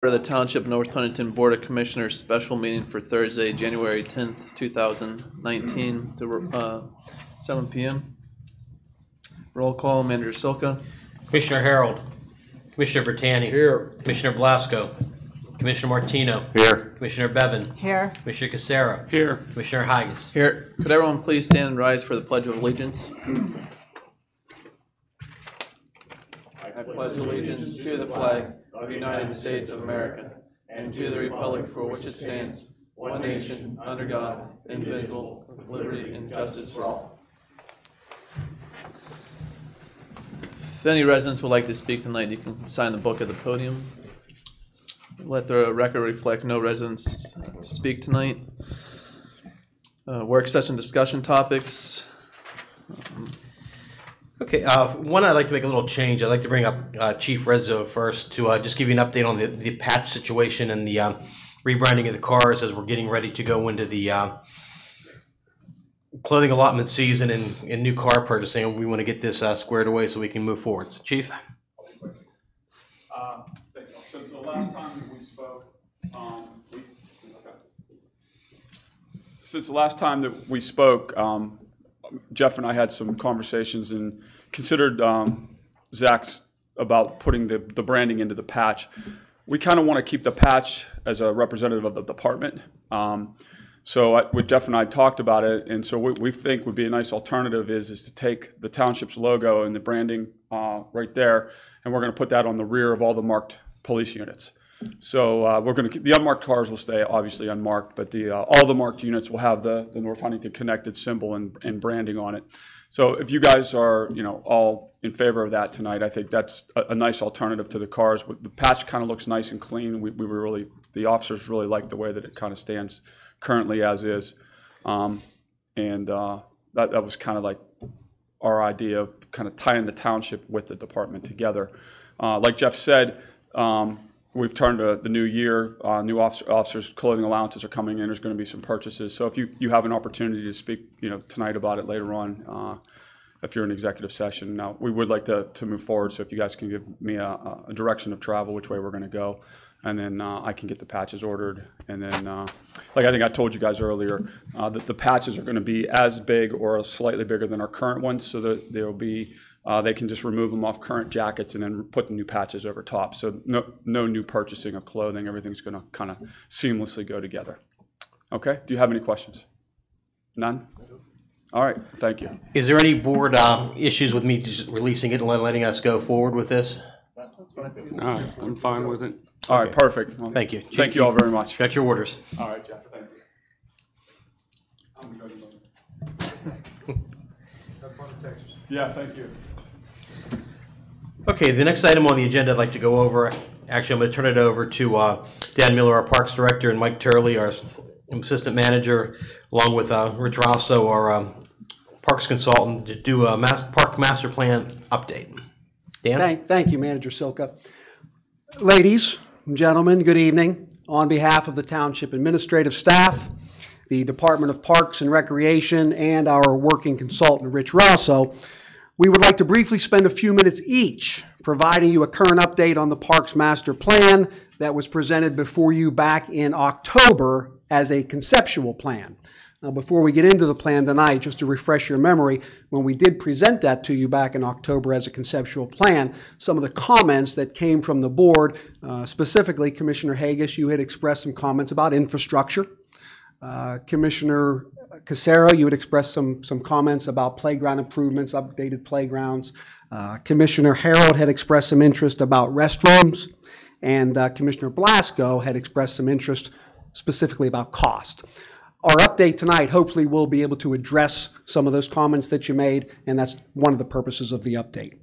For the Township of North Huntington Board of Commissioners special meeting for Thursday, January 10th, 2019 to 7 p.m. Roll call, Manager Silka. Commissioner Harold. Commissioner Bertani. Here. Commissioner Blasco. Commissioner Martino. Here. Commissioner Bevan. Here. Commissioner Casera. Here. Commissioner Haggis. Here. Could everyone please stand and rise for the Pledge of Allegiance? I pledge allegiance to the flag of the United States of America and to the republic for which it stands, one nation, under God, indivisible, with liberty and justice for all. If any residents would like to speak tonight, you can sign the book at the podium. Let the record reflect no residents to speak tonight. Work session discussion topics. Okay, one I'd like to make a little change. I'd like to bring up Chief Rezzo first to just give you an update on the patch situation and the rebranding of the cars as we're getting ready to go into the clothing allotment season and new car purchasing. We want to get this squared away so we can move forward. So, Chief? Since the last time we spoke, Jeff and I had some conversations and considered Zach's about putting the branding into the patch. We kind of want to keep the patch as a representative of the department. So Jeff and I talked about it, and so we think would be a nice alternative is to take the township's logo and the branding right there, and we're going to put that on the rear of all the marked police units. So we're going to keep the unmarked cars will stay obviously unmarked, but all the marked units will have the North Huntington Connected symbol and branding on it. So if you guys are all in favor of that tonight, I think that's a nice alternative to the cars. The patch kind of looks nice and clean. The officers really like the way that it kind of stands currently as is, and that was kind of like our idea of kind of tying the township with the department together. Like Jeff said. We've turned to the new year. New officers' clothing allowances are coming in. There's going to be some purchases. So if you have an opportunity to speak, tonight about it later on, if you're in executive session. Now we would like to move forward. So if you guys can give me a direction of travel, which way we're going to go, and then I can get the patches ordered. And then, like I think I told you guys earlier, that the patches are going to be as big or slightly bigger than our current ones, so that there will be. They can just remove them off current jackets and then put the new patches over top. So no new purchasing of clothing. Everything's going to kind of seamlessly go together. Okay. Do you have any questions? None? All right. Thank you. Is there any board issues with me just releasing it and letting us go forward with this? No, I'm fine with it. All right. Perfect. Well, thank you. Thank you all very much. Got your orders. All right, Jeff. Thank you. Yeah, thank you. Okay, the next item on the agenda I'd like to go over, actually I'm going to turn it over to Dan Miller, our Parks Director, and Mike Turley, our Assistant Manager, along with Rich Rosso, our Parks Consultant, to do a Park Master Plan update. Dan? Thank you, Manager Silka. Ladies and gentlemen, good evening. On behalf of the Township Administrative Staff, the Department of Parks and Recreation, and our working consultant, Rich Rosso, we would like to briefly spend a few minutes each providing you a current update on the Parks Master Plan that was presented before you back in October as a conceptual plan. Now, before we get into the plan tonight, just to refresh your memory, when we did present that to you back in October as a conceptual plan, some of the comments that came from the board, specifically Commissioner Haggis, you had expressed some comments about infrastructure. Commissioner Casera, you had expressed some comments about playground improvements, updated playgrounds. Commissioner Harold had expressed some interest about restrooms, and Commissioner Blasco had expressed some interest specifically about cost. Our update tonight hopefully will be able to address some of those comments that you made, and that's one of the purposes of the update.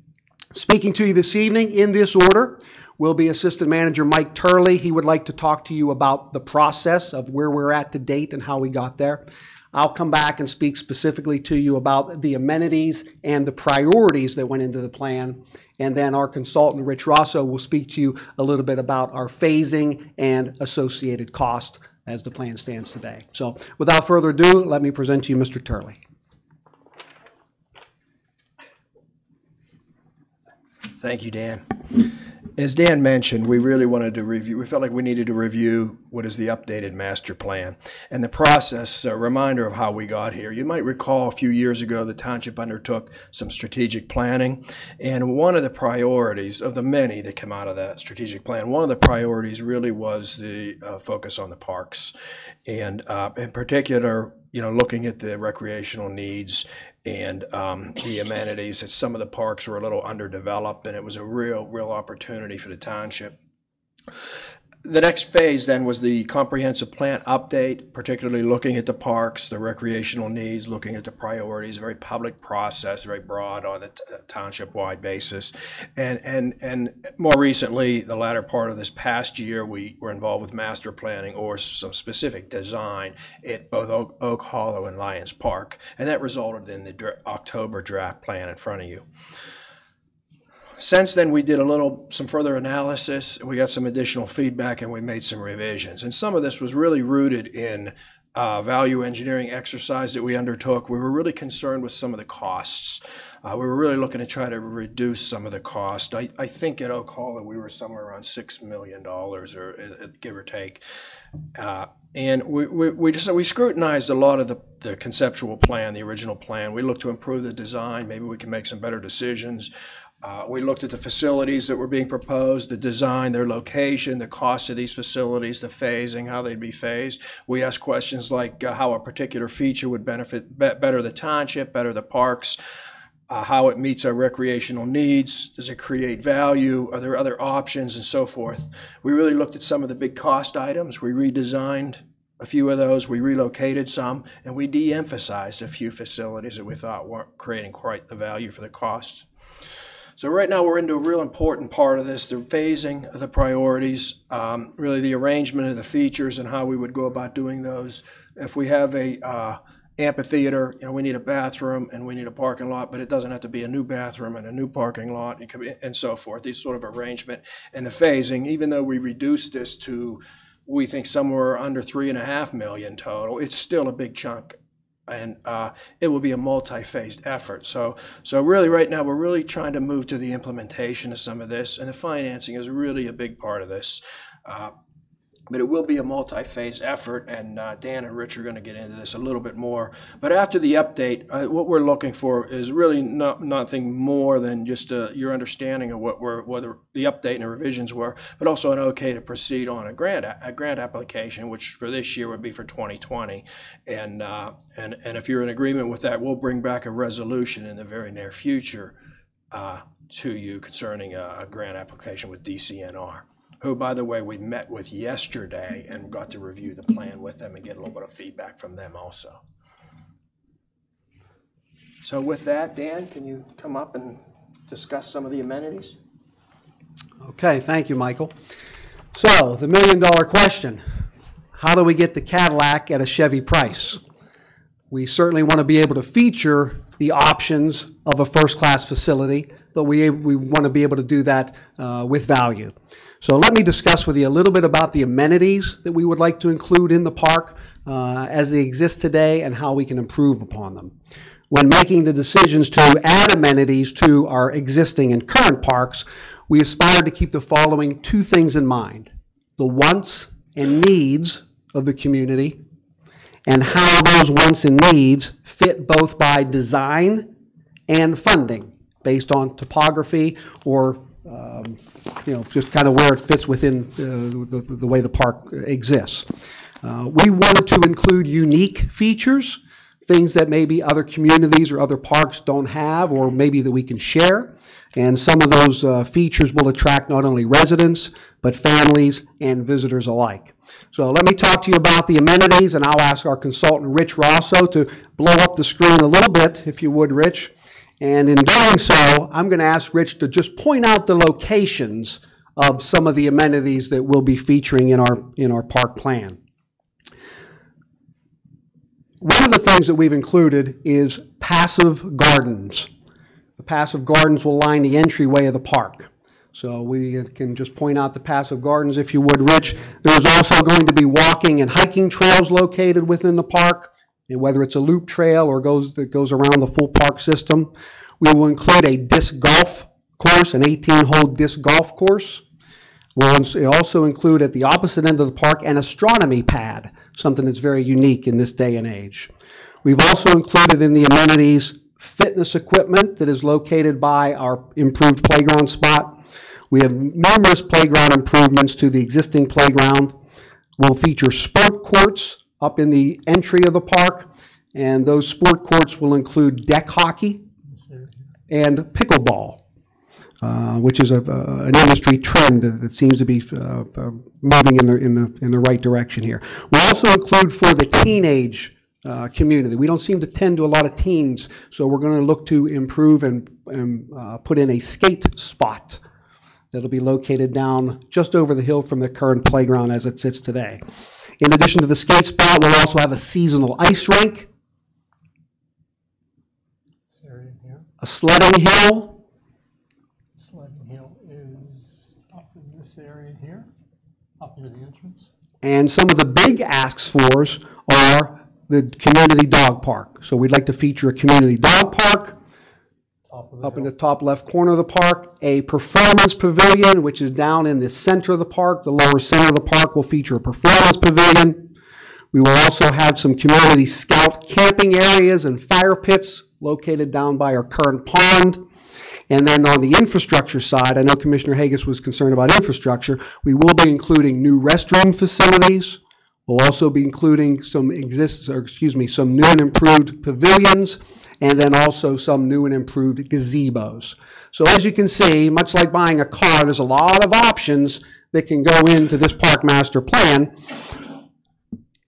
Speaking to you this evening in this order will be Assistant Manager Mike Turley. He would like to talk to you about the process of where we're at to date and how we got there. I'll come back and speak specifically to you about the amenities and the priorities that went into the plan. And then our consultant, Rich Rosso, will speak to you a little bit about our phasing and associated cost as the plan stands today. So without further ado, let me present to you Mr. Turley. Thank you, Dan. As Dan mentioned, we really wanted to review, we felt like we needed to review what is the updated master plan. And the process, a reminder of how we got here. You might recall a few years ago, the township undertook some strategic planning. And one of the priorities of the many that come out of that strategic plan, one of the priorities really was the focus on the parks. And in particular, looking at the recreational needs and the amenities, that some of the parks were a little underdeveloped, and it was a real opportunity for the township. The next phase then was the comprehensive plan update, particularly looking at the parks, the recreational needs, looking at the priorities, a very public process, very broad on a township-wide basis. And more recently, the latter part of this past year, we were involved with master planning or some specific design at both Oak Hollow and Lions Park, and that resulted in the October draft plan in front of you. Since then, we did some further analysis, we got some additional feedback, and we made some revisions. And some of this was really rooted in value engineering exercise that we undertook. We were really concerned with some of the costs. We were really looking to try to reduce some of the cost. I think at Oak Hollow, we were somewhere around $6 million, or give or take. And we scrutinized a lot of the conceptual plan, the original plan. We looked to improve the design. Maybe we can make some better decisions. We looked at the facilities that were being proposed, the design, their location, the cost of these facilities, the phasing, how they'd be phased. We asked questions like how a particular feature would benefit better the township, better the parks, how it meets our recreational needs, does it create value, are there other options, and so forth. We really looked at some of the big cost items. We redesigned a few of those, we relocated some, and we de-emphasized a few facilities that we thought weren't creating quite the value for the costs. So right now we're into a real important part of this, the phasing of the priorities, really the arrangement of the features and how we would go about doing those. If we have a amphitheater, we need a bathroom and we need a parking lot, but it doesn't have to be a new bathroom and a new parking lot, it could be, and so forth. These sort of arrangement and the phasing, even though we reduced this to, we think somewhere under $3.5 million total, it's still a big chunk. And it will be a multi-phased effort. So really right now we're really trying to move to the implementation of some of this, and the financing is really a big part of this. But it will be a multi-phase effort, and Dan and Rich are going to get into this a little bit more. But after the update, what we're looking for is really nothing more than just your understanding of what the update and the revisions were, but also an okay to proceed on a grant application, which for this year would be for 2020. And if you're in agreement with that, we'll bring back a resolution in the very near future to you concerning a grant application with DCNR. Who, by the way, we met with yesterday and got to review the plan with them and get a little bit of feedback from them also. So with that, Dan, can you come up and discuss some of the amenities? Okay, thank you, Michael. So the $1 million question, how do we get the Cadillac at a Chevy price? We certainly want to be able to feature the options of a first-class facility, but we want to be able to do that with value. So let me discuss with you a little bit about the amenities that we would like to include in the park as they exist today and how we can improve upon them. When making the decisions to add amenities to our existing and current parks, we aspire to keep the following two things in mind: the wants and needs of the community and how those wants and needs fit both by design and funding based on topography or just kind of where it fits within the way the park exists. We wanted to include unique features, things that maybe other communities or other parks don't have, or maybe that we can share. And some of those features will attract not only residents, but families and visitors alike. So let me talk to you about the amenities, and I'll ask our consultant, Rich Rosso, to blow up the screen a little bit, if you would, Rich. And in doing so, I'm going to ask Rich to just point out the locations of some of the amenities that we'll be featuring in our park plan. One of the things that we've included is passive gardens. The passive gardens will line the entryway of the park. So we can just point out the passive gardens, if you would, Rich. There's also going to be walking and hiking trails located within the park. And whether it's a loop trail or that goes around the full park system. We will include a disc golf course, an 18-hole disc golf course We'll also include at the opposite end of the park an astronomy pad, something that's very unique in this day and age. We've also included in the amenities fitness equipment that is located by our improved playground spot. We have numerous playground improvements to the existing playground. We'll feature sport courts up in the entry of the park, and those sport courts will include deck hockey and pickleball, which is an industry trend that seems to be moving in the right direction here. We'll also include for the teenage community. We don't seem to tend to a lot of teens, so we're going to look to improve and put in a skate spot that'll be located down just over the hill from the current playground as it sits today. In addition to the skate spot, we'll also have a seasonal ice rink, This area here. a sledding hill, Sledding hill is up in this area here, up near the entrance. and some of the big asks for us are the community dog park. So we'd like to feature a community dog park, Top of the up in hill. the top left corner of the park, a performance pavilion, which is down in the center of the park. The lower center of the park will feature a performance pavilion. We will also have some community scout camping areas and fire pits located down by our current pond. And then on the infrastructure side, I know Commissioner Hagus was concerned about infrastructure. We will be including new restroom facilities. We'll also be including some new and improved pavilions, and then also some new and improved gazebos. So as you can see, much like buying a car, there's a lot of options that can go into this park master plan.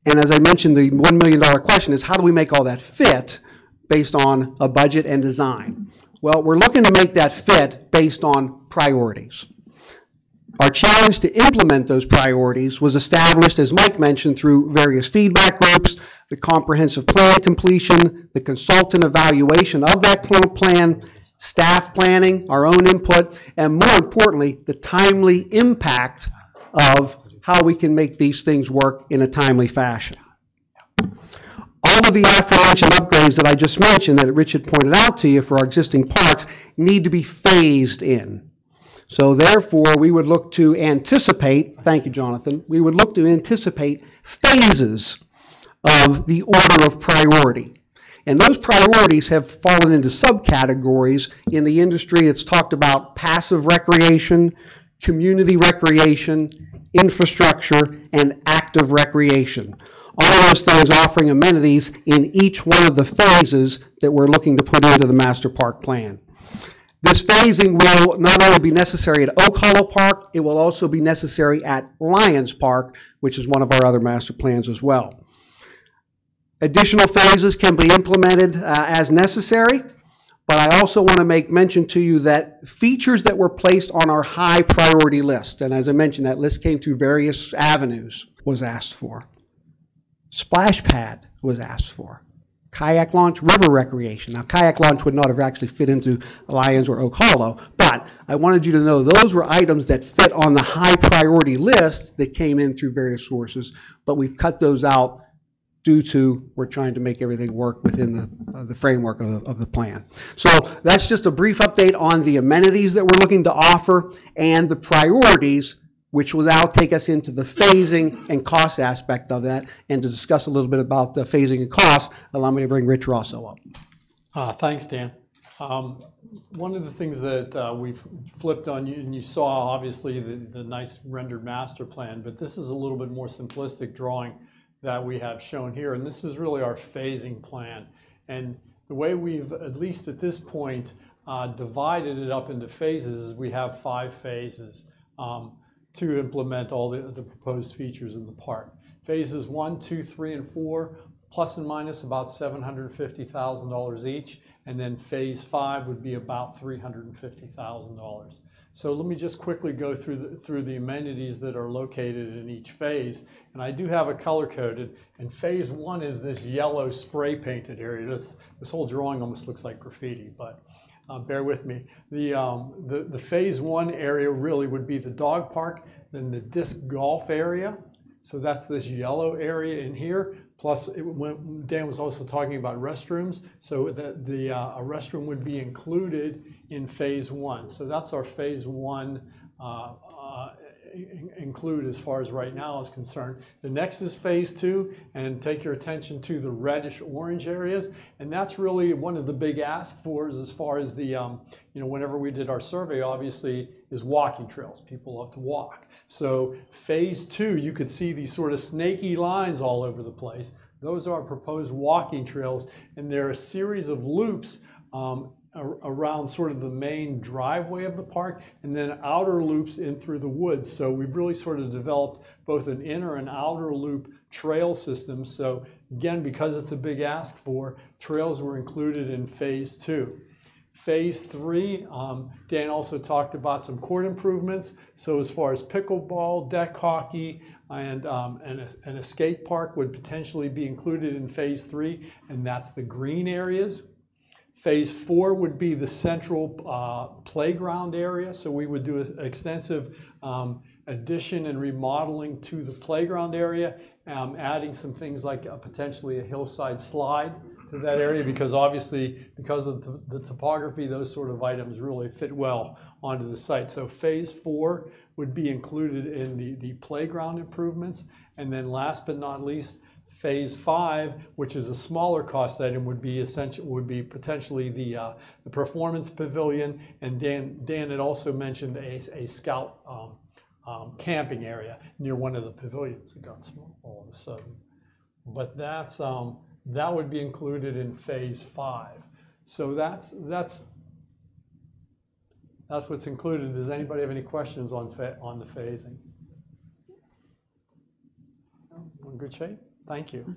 And as I mentioned, the $1 million question is how do we make all that fit based on a budget and design? Well, we're looking to make that fit based on priorities. Our challenge to implement those priorities was established, as Mike mentioned, through various feedback groups, the comprehensive plan completion, the consultant evaluation of that plan, staff planning, our own input, and more importantly, the timely impact of how we can make these things work in a timely fashion. All of the aforementioned upgrades that I just mentioned that Rich had pointed out to you for our existing parks need to be phased in. So therefore, we would look to anticipate, thank you, Jonathan, we would look to anticipate phases of the order of priority. And those priorities have fallen into subcategories in the industry. It's talked about passive recreation, community recreation, infrastructure, and active recreation. All of those things offering amenities in each one of the phases that we're looking to put into the master park plan. This phasing will not only be necessary at Oak Hollow Park, it will also be necessary at Lions Park, which is one of our other master plans as well. Additional phases can be implemented as necessary, but I also want to make mention to you that features that were placed on our high priority list, and as I mentioned, that list came through various avenues, was asked for. Splash pad was asked for. Kayak launch, river recreation. Now, kayak launch would not have actually fit into Lions or Oak Hollow, but I wanted you to know those were items that fit on the high priority list that came in through various sources, but we've cut those out due to we're trying to make everything work within the framework of the plan. So that's just a brief update on the amenities that we're looking to offer and the priorities, which will now take us into the phasing and cost aspect of that. And to discuss a little bit about the phasing and cost, allow me to bring Rich Rosso up. Thanks, Dan. One of the things that we've flipped on you, and you saw obviously the nice rendered master plan, but this is a little bit more simplistic drawing that we have shown here, and this is really our phasing plan. And the way we've, at least at this point, divided it up into phases is we have 5 phases to implement all the proposed features in the park. Phases 1, 2, 3, and 4, plus and minus about $750,000 each, and then phase 5 would be about $350,000. So let me just quickly go through the amenities that are located in each phase. And I do have a color coded, and phase 1 is this yellow spray painted area. This whole drawing almost looks like graffiti, but bear with me. The phase 1 area really would be the dog park, then the disc golf area. So that's this yellow area in here. Plus, Dan was also talking about restrooms, so that a restroom would be included in phase 1. So that's our phase 1 include as far as right now is concerned. The next is phase 2, and take your attention to the reddish orange areas, and that's really one of the big ask for as far as the, whenever we did our survey, obviously, is walking trails. People love to walk. So phase 2, you could see these sort of snaky lines all over the place. Those are proposed walking trails, and there are a series of loops around sort of the main driveway of the park, and then outer loops in through the woods. So we've really sort of developed both an inner and outer loop trail system. So again, because it's a big ask for, trails were included in phase 2. Phase 3, Dan also talked about some court improvements. So as far as pickleball, deck hockey, and a skate park would potentially be included in phase 3, and that's the green areas. Phase 4 would be the central playground area. So we would do an extensive addition and remodeling to the playground area, adding some things like potentially a hillside slide to that area, because obviously, because of the topography, those sort of items really fit well onto the site. So phase 4 would be included in the playground improvements. And then last but not least, phase 5, which is a smaller cost item, would be potentially the performance pavilion. And Dan had also mentioned a scout camping area near one of the pavilions. It got small all of a sudden, but that would be included in phase 5. So that's what's included. Does anybody have any questions on the phasing? We're in good shape. Thank you.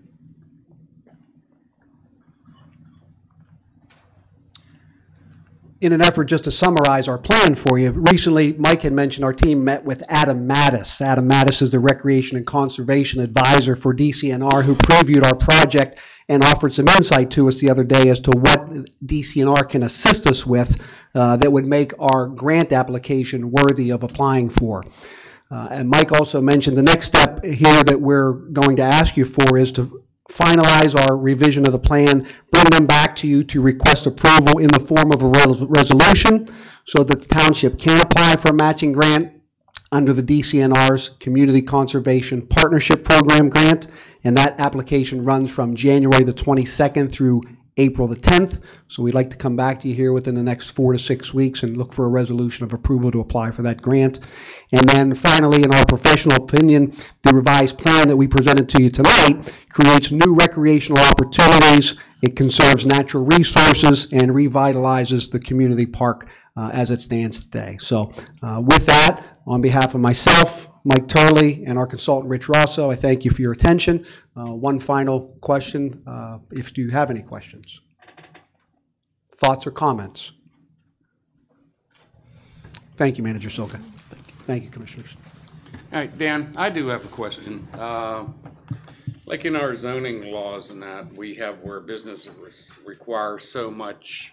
In an effort just to summarize our plan for you, recently Mike had mentioned our team met with Adam Mattis. Adam Mattis is the Recreation and Conservation Advisor for DCNR, who previewed our project and offered some insight to us the other day as to what DCNR can assist us with that would make our grant application worthy of applying for. And Mike also mentioned the next step here that we're going to ask you for is to finalize our revision of the plan, bring them back to you to request approval in the form of a resolution so that the township can apply for a matching grant under the DCNR's Community Conservation Partnership Program grant. And that application runs from January the 22nd through April the 10th. So we'd like to come back to you here within the next 4 to 6 weeks and look for a resolution of approval to apply for that grant. And then finally, in our professional opinion, the revised plan that we presented to you tonight creates new recreational opportunities. It conserves natural resources and revitalizes the community park as it stands today. So with that, on behalf of myself, Mike Turley, and our consultant, Rich Rosso, I thank you for your attention. One final question, if you have any questions. Thoughts or comments? Thank you, Manager Silka. Thank you, Commissioners. All right, Dan, I do have a question. Like in our zoning laws and that, we have where businesses require so much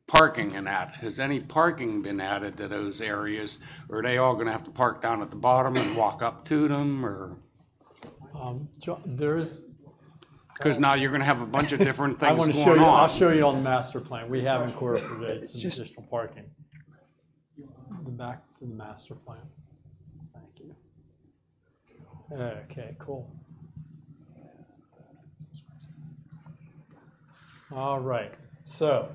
parking and that. Has any parking been added to those areas? Or are they all going to have to park down at the bottom and walk up to them? Or there's, because now you're going to have a bunch of different things I want to going show you. on. I'll show you on the master plan. We have incorporated some additional parking. Back to the master plan. Thank you. Okay, cool. All right. So,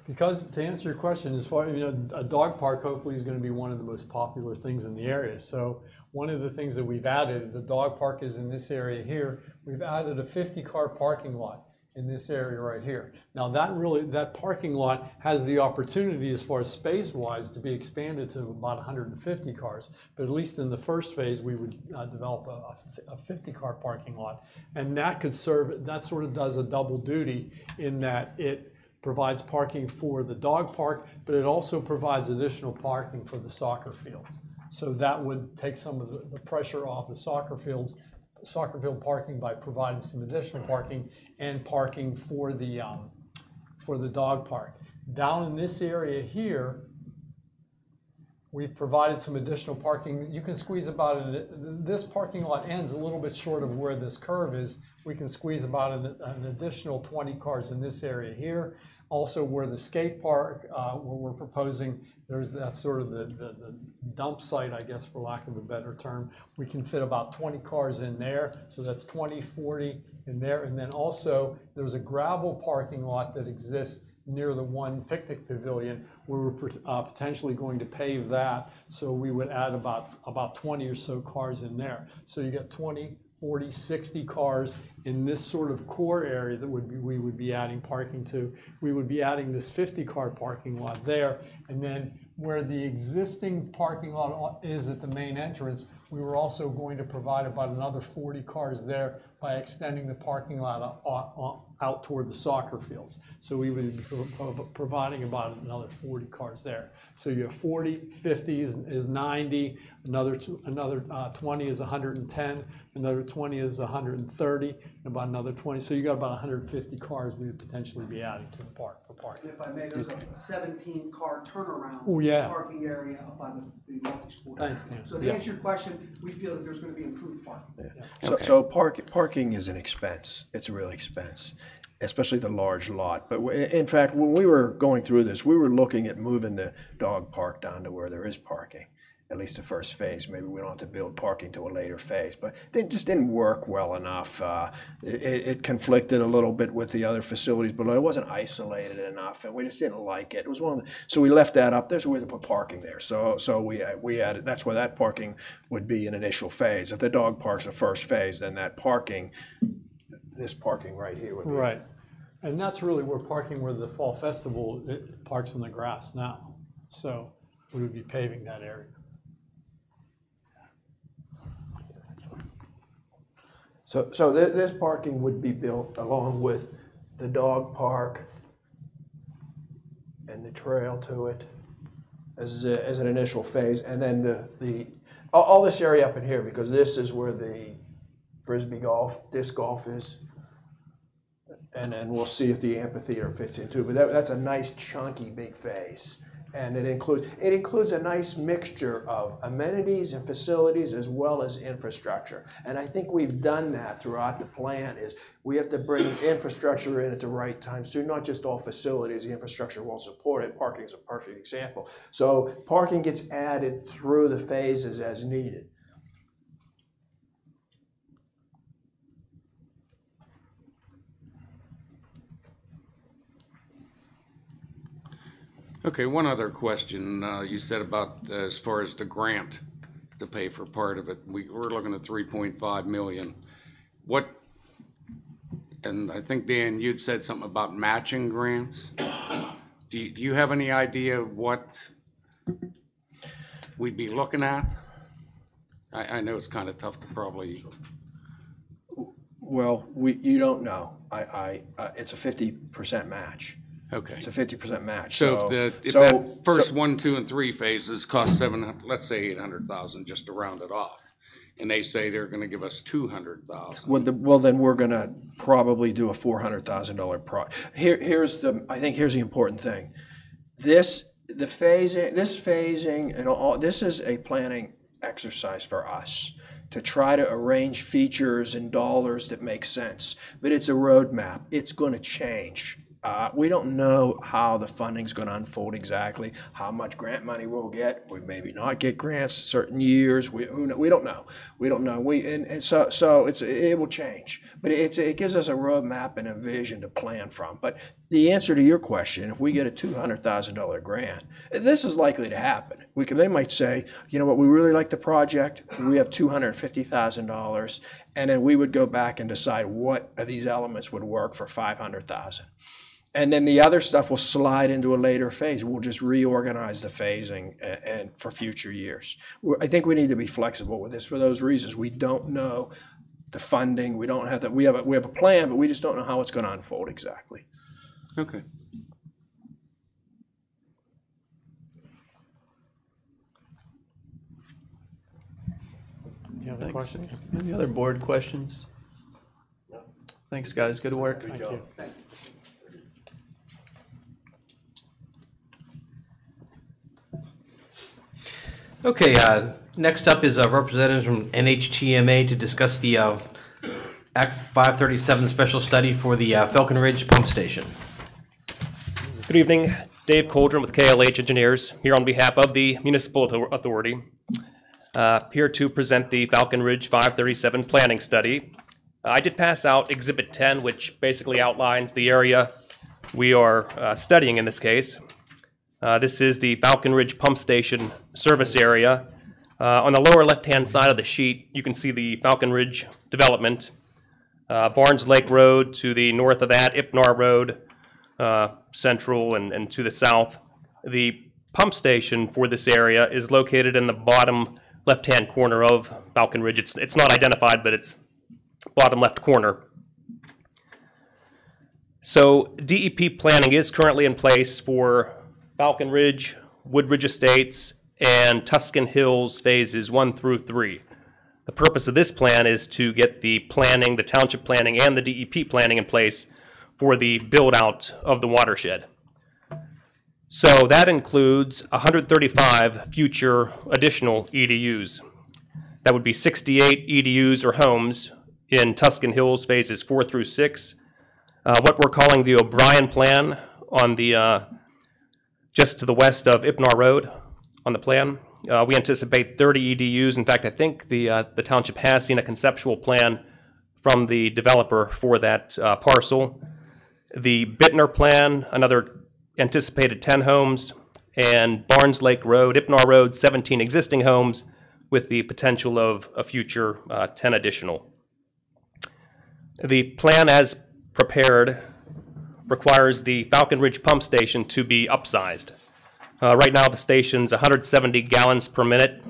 because to answer your question, as far as a dog park hopefully is going to be one of the most popular things in the area. So one of the things that we've added, the dog park is in this area here. We've added a 50-car parking lot in this area right here. Now that parking lot has the opportunity, as far as space-wise, to be expanded to about 150 cars. But at least in the first phase, we would develop a 50-car parking lot, and that could serve. That sort of does a double duty in that it provides parking for the dog park, but it also provides additional parking for the soccer fields. So that would take some of the pressure off the soccer field parking by providing some additional parking and parking for the dog park. Down in this area here, we've provided some additional parking. You can squeeze this parking lot ends a little bit short of where this curve is. We can squeeze about an additional 20 cars in this area here. Also, where the skate park, where we're proposing, there's that sort of the dump site, I guess, for lack of a better term. We can fit about 20 cars in there, so that's 20, 40 in there. And then also, there's a gravel parking lot that exists near the one picnic pavilion. We were potentially going to pave that, so we would add about 20 or so cars in there. So you got 20, 40, 60 cars in this sort of core area that we would be adding parking to. We would be adding this 50-car parking lot there, and then where the existing parking lot is at the main entrance, we were also going to provide about another 40 cars there by extending the parking lot out toward the soccer fields. So we would be providing about another 40 cars there. So you have 40, 50 is 90, another 20 is 110, another 20 is 130, and about another 20. So you got about 150 cars we would potentially be adding to the park for parking. And if I may, there's a 17-car turnaround Oh, yeah. parking area up on the multi-sport. Thanks, Dan. So to answer your question, we feel that there's going to be improved parking. So parking is an expense. It's a real expense, especially the large lot. But in fact, when we were going through this, we were looking at moving the dog park down to where there is parking, at least the first phase. Maybe we don't have to build parking to a later phase, but it just didn't work well enough. It conflicted a little bit with the other facilities, but it wasn't isolated enough, and we just didn't like it. It was one of the, so we left that up there, so we had to put parking there. So we added, that's where that parking would be an initial phase. If the dog park's the first phase, then that parking, this parking right here would be. Right. And that's really where parking, where the Fall Festival, it parks on the grass now. So we would be paving that area. So this parking would be built along with the dog park and the trail to it as an initial phase, and then all this area up in here, because this is where the frisbee golf, disc golf is, and then we'll see if the amphitheater fits into it. But that's a nice chunky big phase. And it includes a nice mixture of amenities and facilities as well as infrastructure. And I think we've done that throughout the plan. Is we have to bring infrastructure in at the right time. So not just all facilities, the infrastructure will support it. Parking is a perfect example. So parking gets added through the phases as needed. Okay, one other question. You said about as far as the grant to pay for part of it, we're looking at 3.5 million. What, and I think, Dan, you'd said something about matching grants. Do you have any idea what we'd be looking at? I know it's kind of tough to probably. Well, you don't know. It's a 50% match. Okay. It's a 50% match. So if that first 1, 2, and 3 phases cost let's say 800,000, just to round it off, and they say they're going to give us 200,000. Well, then we're going to probably do a $400,000 project. Here's the important thing. This phasing and all this is a planning exercise for us to try to arrange features and dollars that make sense. But it's a roadmap. It's going to change. We don't know how the funding's going to unfold exactly, how much grant money we'll get. We maybe not get grants certain years. We don't know. We don't know. So it will change. But it gives us a roadmap and a vision to plan from. But the answer to your question, if we get a $200,000 grant, this is likely to happen. They might say, you know what, we really like the project. We have $250,000, and then we would go back and decide what of these elements would work for $500,000. And then the other stuff will slide into a later phase. We'll just reorganize the phasing and for future years. I think we need to be flexible with this for those reasons. We don't know the funding. We don't have that. We have a plan, but we just don't know how it's going to unfold exactly. Okay. Any other questions? Any other board questions? Thanks, guys. Good work. Thank you. Okay, next up is representatives from NHTMA to discuss the Act 537 special study for the Falcon Ridge Pump Station. Good evening. Dave Coldren with KLH Engineers, here on behalf of the Municipal Authority, here to present the Falcon Ridge 537 planning study. I did pass out Exhibit 10, which basically outlines the area we are studying in this case. This is the Falcon Ridge Pump Station service area. On the lower left-hand side of the sheet, you can see the Falcon Ridge development. Barnes Lake Road to the north of that, Ipnar Road, central and to the south. The pump station for this area is located in the bottom left-hand corner of Falcon Ridge. It's not identified, but it's bottom left corner. So DEP planning is currently in place for Falcon Ridge, Woodridge Estates, and Tuscan Hills phases 1 through 3. The purpose of this plan is to get the planning, the township planning, and the DEP planning in place for the build-out of the watershed. So that includes 135 future additional EDUs. That would be 68 EDUs or homes in Tuscan Hills phases 4 through 6. What we're calling the O'Brien plan on the just to the west of Ipnar Road on the plan. We anticipate 30 EDUs. In fact, I think the township has seen a conceptual plan from the developer for that parcel. The Bittner plan, another anticipated 10 homes, and Barnes Lake Road, Ipnar Road, 17 existing homes with the potential of a future 10 additional. The plan as prepared requires the Falcon Ridge pump station to be upsized. Right now the station's 170 gallons per minute,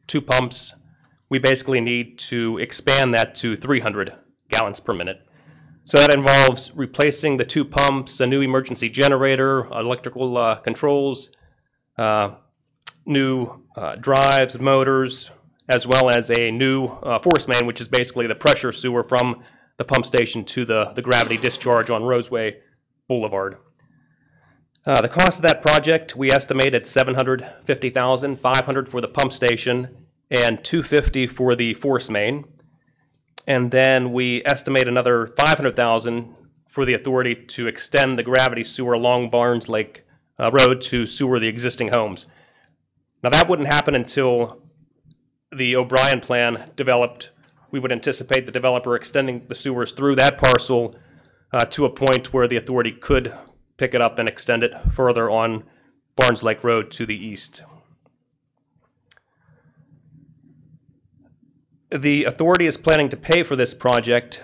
2 pumps. We basically need to expand that to 300 gallons per minute. So that involves replacing the 2 pumps, a new emergency generator, electrical controls, new drives, motors, as well as a new force main, which is basically the pressure sewer from the pump station to the gravity discharge on Roseway Boulevard. The cost of that project, we estimate at $750,000, $500 for the pump station, and $250 for the force main. And then we estimate another $500,000 for the authority to extend the gravity sewer along Barnes Lake Road to sewer the existing homes. Now that wouldn't happen until the O'Brien plan developed. We would anticipate the developer extending the sewers through that parcel to a point where the authority could pick it up and extend it further on Barnes Lake Road to the east. The authority is planning to pay for this project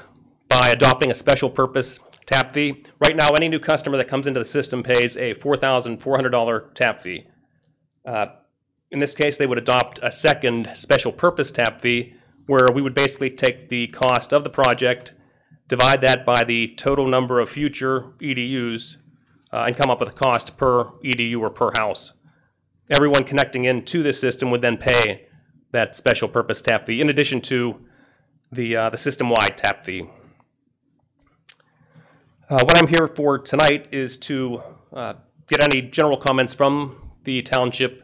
by adopting a special purpose tap fee. Right now, any new customer that comes into the system pays a $4,400 tap fee. In this case, they would adopt a second special purpose tap fee where we would basically take the cost of the project, divide that by the total number of future EDUs, and come up with a cost per EDU or per house. Everyone connecting into this system would then pay that special purpose tap fee, in addition to the system-wide tap fee. What I'm here for tonight is to get any general comments from the township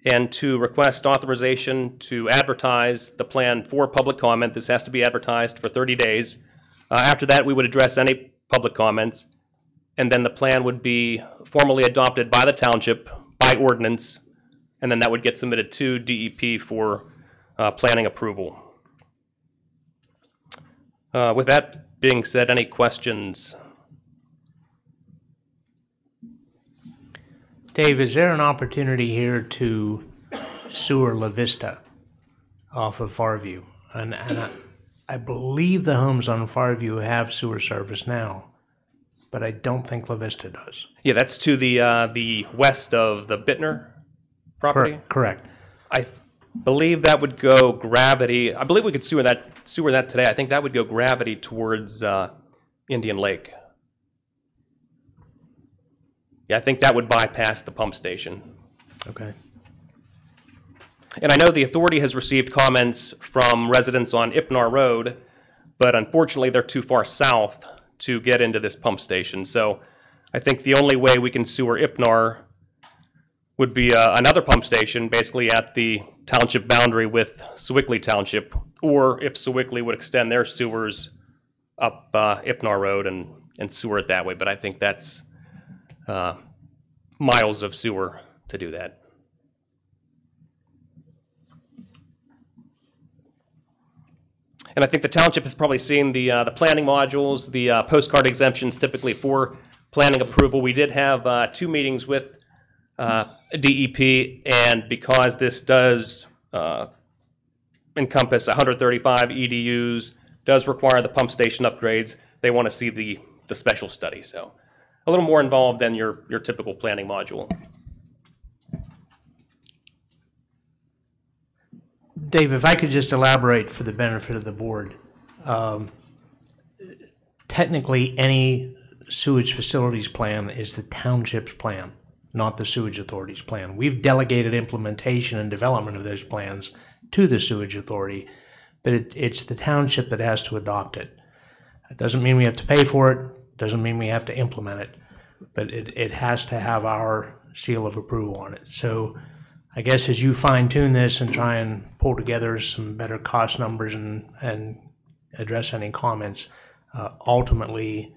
and to request authorization to advertise the plan for public comment. This has to be advertised for 30 days. After that, we would address any public comments, and then the plan would be formally adopted by the township by ordinance, and then that would get submitted to DEP for planning approval. With that being said, any questions? Dave, is there an opportunity here to sewer La Vista off of Farview? And I believe the homes on Farview have sewer service now, but I don't think La Vista does. Yeah, that's to the west of the Bittner property? Correct. I believe that would go gravity. I believe we could sewer that today. I think that would go gravity towards Indian Lake. Yeah, I think that would bypass the pump station. Okay. And I know the authority has received comments from residents on Ipnar Road, but unfortunately they're too far south to get into this pump station. So I think the only way we can sewer Ipnar would be another pump station, basically at the township boundary with Sewickley Township, or if Sewickley would extend their sewers up Ipnar Road and sewer it that way. But I think that's miles of sewer to do that. And I think the township has probably seen the planning modules, the postcard exemptions typically for planning approval. We did have 2 meetings with DEP, and because this does encompass 135 EDUs, does require the pump station upgrades, they want to see the special study. So a little more involved than your typical planning module. Dave, if I could just elaborate for the benefit of the board. Technically, any sewage facilities plan is the township's plan, not the sewage authority's plan. We've delegated implementation and development of those plans to the sewage authority, but it's the township that has to adopt it. It doesn't mean we have to pay for it, doesn't mean we have to implement it, but it has to have our seal of approval on it. So I guess as you fine tune this and try and pull together some better cost numbers and address any comments, ultimately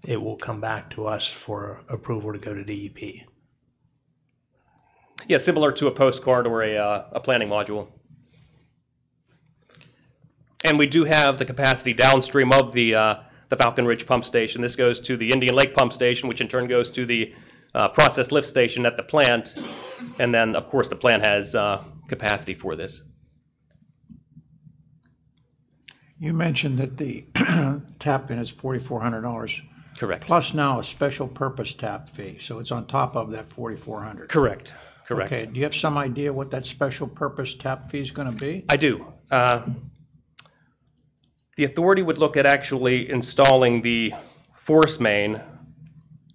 it will come back to us for approval to go to DEP. Yeah, similar to a postcard or a planning module. And we do have the capacity downstream of the Falcon Ridge pump station. This goes to the Indian Lake pump station, which in turn goes to the process lift station at the plant. And then, of course, the plant has capacity for this. You mentioned that the tap-in is $4,400. Correct. Plus now a special purpose tap fee, so it's on top of that $4,400. Correct. Correct. Okay, do you have some idea what that special purpose tap fee is going to be? I do. The authority would look at actually installing the force main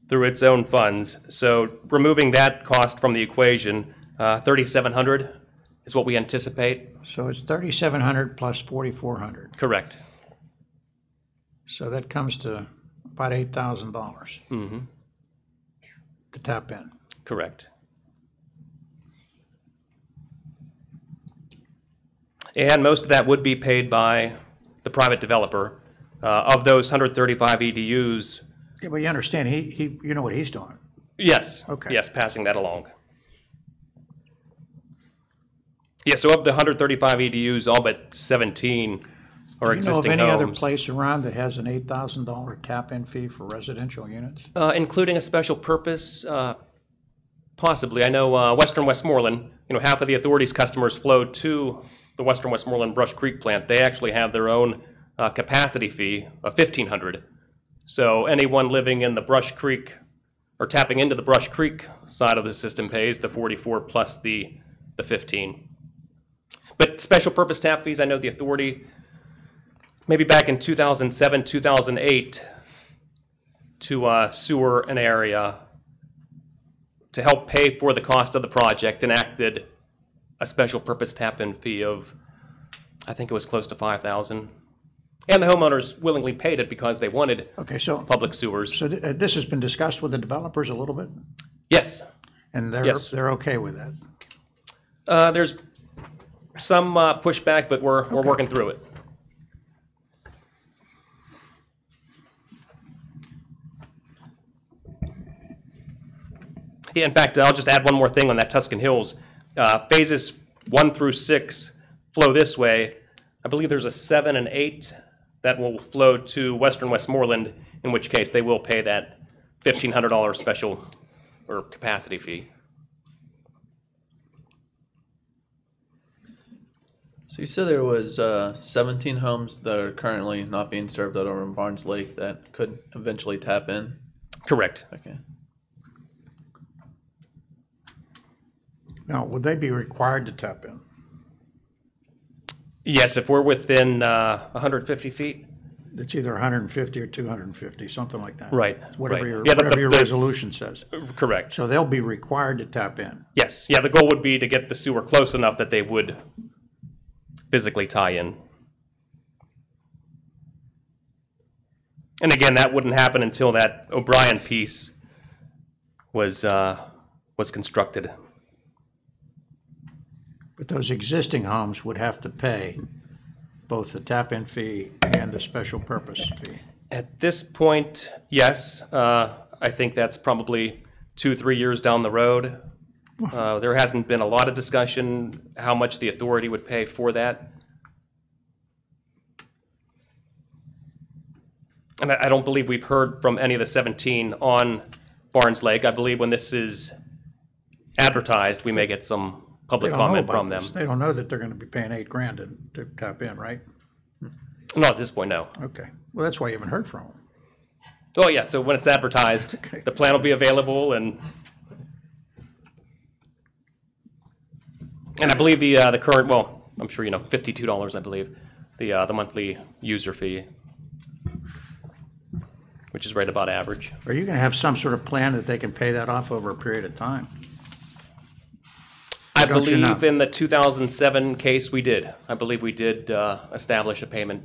through its own funds. So removing that cost from the equation, $3,700 is what we anticipate. So it's $3,700 plus $4,400. Correct. So that comes to about $8,000 to tap in. Correct. And most of that would be paid by the private developer. Of those 135 EDUs, Yeah, but you understand, you know what he's doing. yes, Okay. yes, passing that along. Yeah, so of the 135 EDUs, all but 17 are existing You know of any other homes. place around that has an $8,000 tap-in fee for residential units? Including a special purpose, possibly. I know Western Westmoreland, half of the authority's customers flow to the Western Westmoreland Brush Creek plant. They actually have their own capacity fee of $1,500. So anyone living in the Brush Creek or tapping into the Brush Creek side of the system pays the 44 plus the 15. But special purpose tap fees, I know the authority, maybe back in 2007, 2008, to sewer an area to help pay for the cost of the project, enacted a special purpose tap-in fee of, I think it was close to $5,000. And the homeowners willingly paid it because they wanted Okay, so, public sewers. so this has been discussed with the developers a little bit? Yes, And Yes. they're okay with that? there's some pushback, but we're working through it. Yeah, in fact, I'll just add one more thing on that Tuscan Hills. Phases 1 through 6 flow this way. I believe there's a 7 and 8 that will flow to Western Westmoreland, in which case they will pay that $1,500 special or capacity fee. So you said there was 17 homes that are currently not being served out over in Barnes Lake that could eventually tap in? Correct. Okay. Now, would they be required to tap in? Yes, if we're within 150 feet. It's either 150 or 250, something like that. Right, Whatever right. your, Yeah, whatever your the- resolution says. Correct. So they'll be required to tap in. Yes, yeah, the goal would be to get the sewer close enough that they would physically tie in. And again, that wouldn't happen until that O'Brien piece was constructed. But those existing homes would have to pay both the tap-in fee and the special purpose fee. At this point, yes, I think that's probably 2-3 years down the road. There hasn't been a lot of discussion how much the authority would pay for that. And I don't believe we've heard from any of the 17 on Barnes Lake. I believe when this is advertised, we may get some public They don't know comment about from this. them. They don't know that they're going to be paying $8,000 to tap in, right? Not at this point, no. Okay. Well, that's why you haven't heard from them. Oh, yeah, so when it's advertised, the plan will be available, and I believe the current, well, I'm sure you know, $52, I believe, the monthly user fee, which is right about average. Are you going to have some sort of plan that they can pay that off over a period of time? I don't you know? believe in the 2007 case we did. I believe we did establish a payment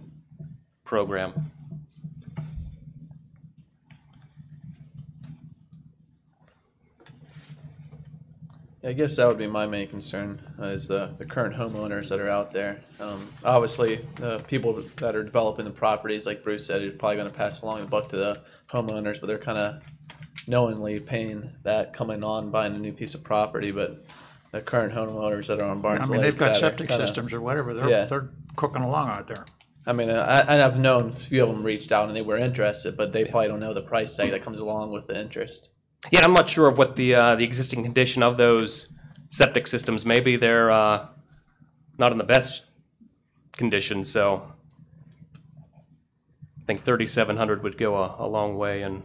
program. I guess that would be my main concern, is the current homeowners that are out there. Obviously, the people that are developing the properties, like Bruce said, are probably going to pass along the buck to the homeowners, but they're kind of knowingly paying that coming on, buying a new piece of property. But the current homeowners that are on Barnes I mean, Lake, they've got that are septic kinda- systems or whatever. Yeah. They're cooking along out there. I mean, I've known a few of them reached out and they were interested, but they probably don't know the price tag that comes along with the interest. Yeah, I'm not sure of what the existing condition of those septic systems. Maybe they're not in the best condition, so I think $3,700 would go a long way in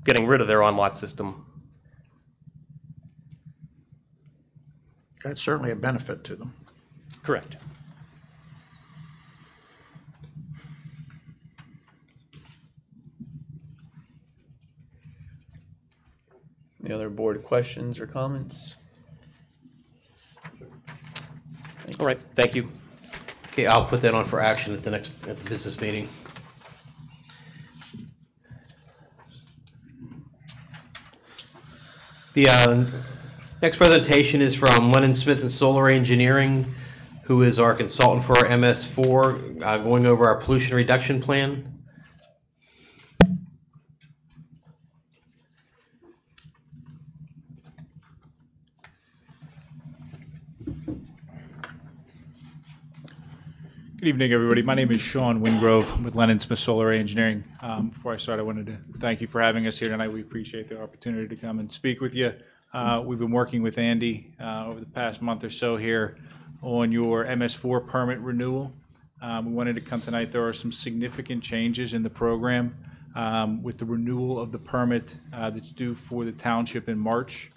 getting rid of their on-lot system. That's certainly a benefit to them. Correct. Any other board questions or comments? All right, thank you. Okay, I'll put that on for action at the business meeting. The next presentation is from Lennon Smith and Solar Engineering, who is our consultant for our MS4, going over our pollution reduction plan. Good evening, everybody. My name is Sean Wingrove with Lennon Smith Solar Engineering. Before I start, I wanted to thank you for having us here tonight. We appreciate the opportunity to come and speak with you. We've been working with Andy over the past month or so here on your MS4 permit renewal. We wanted to come tonight. There are some significant changes in the program with the renewal of the permit that's due for the township in March.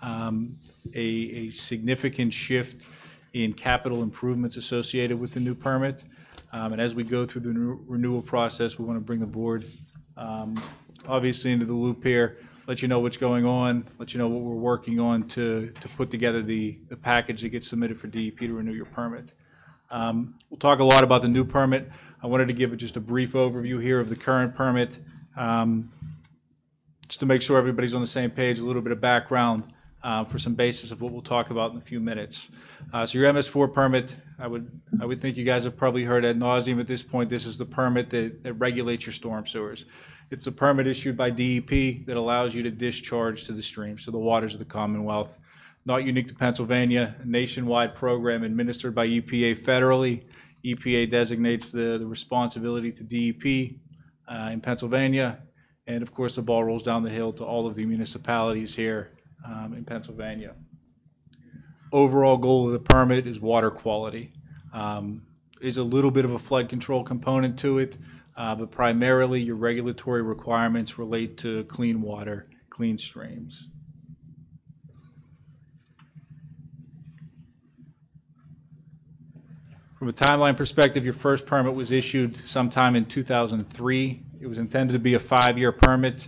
A significant shift in capital improvements associated with the new permit. And as we go through the renewal process, we want to bring the board obviously into the loop here, let you know what's going on, let you know what we're working on to put together the package that gets submitted for DEP to renew your permit. We'll talk a lot about the new permit. I wanted to give just a brief overview here of the current permit, just to make sure everybody's on the same page, a little bit of background for some basis of what we'll talk about in a few minutes. So your MS4 permit, I would think you guys have probably heard ad nauseum at this point. This is the permit that regulates your storm sewers. It's a permit issued by DEP that allows you to discharge to the streams, to the waters of the Commonwealth. Not unique to Pennsylvania, a nationwide program administered by EPA federally. EPA designates the responsibility to DEP in Pennsylvania. And of course, the ball rolls down the hill to all of the municipalities here in Pennsylvania. Overall goal of the permit is water quality. Is a little bit of a flood control component to it, but primarily your regulatory requirements relate to clean water, clean streams. From a timeline perspective, your first permit was issued sometime in 2003. It was intended to be a 5-year permit.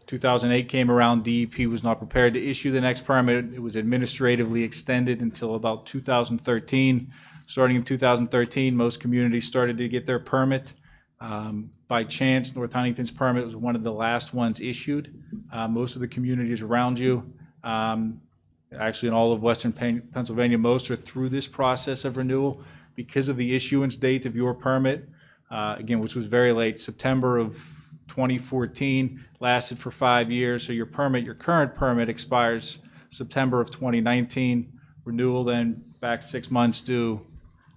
2008 came around, DEP was not prepared to issue the next permit. It was administratively extended until about 2013. Starting in 2013, most communities started to get their permit. By chance, North Huntington's permit was one of the last ones issued. Most of the communities around you, actually in all of Western Pennsylvania, most are through this process of renewal because of the issuance date of your permit, again, which was very late, September of 2014, lasted for 5 years. So your current permit expires September of 2019. Renewal then back 6 months due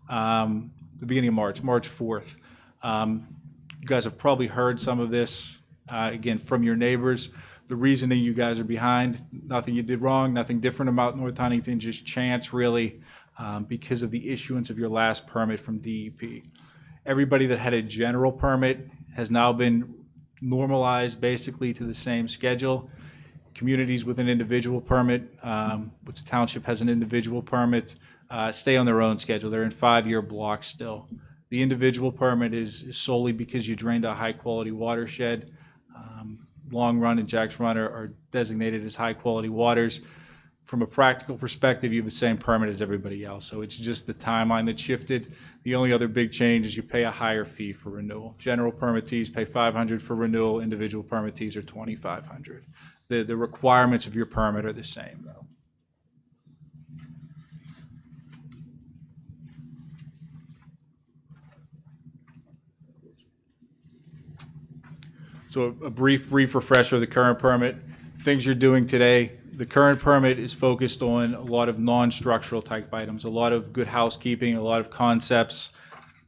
the beginning of March 4th. You guys have probably heard some of this, again, from your neighbors. The reasoning you guys are behind, nothing you did wrong, nothing different about North Huntington, just chance really, because of the issuance of your last permit from DEP. Everybody that had a general permit has now been normalized basically to the same schedule. Communities with an individual permit, which the township has an individual permit, stay on their own schedule. They're in 5-year blocks still. The individual permit is solely because you drained a high-quality watershed. Long Run and Jack's Run are designated as high-quality waters. From a practical perspective, you have the same permit as everybody else, so it's just the timeline that shifted. The only other big change is you pay a higher fee for renewal. General permittees pay $500 for renewal, individual permittees are $2,500. The requirements of your permit are the same, though. So a brief refresher of the current permit. Things you're doing today. The current permit is focused on a lot of non-structural type items, a lot of good housekeeping, a lot of concepts.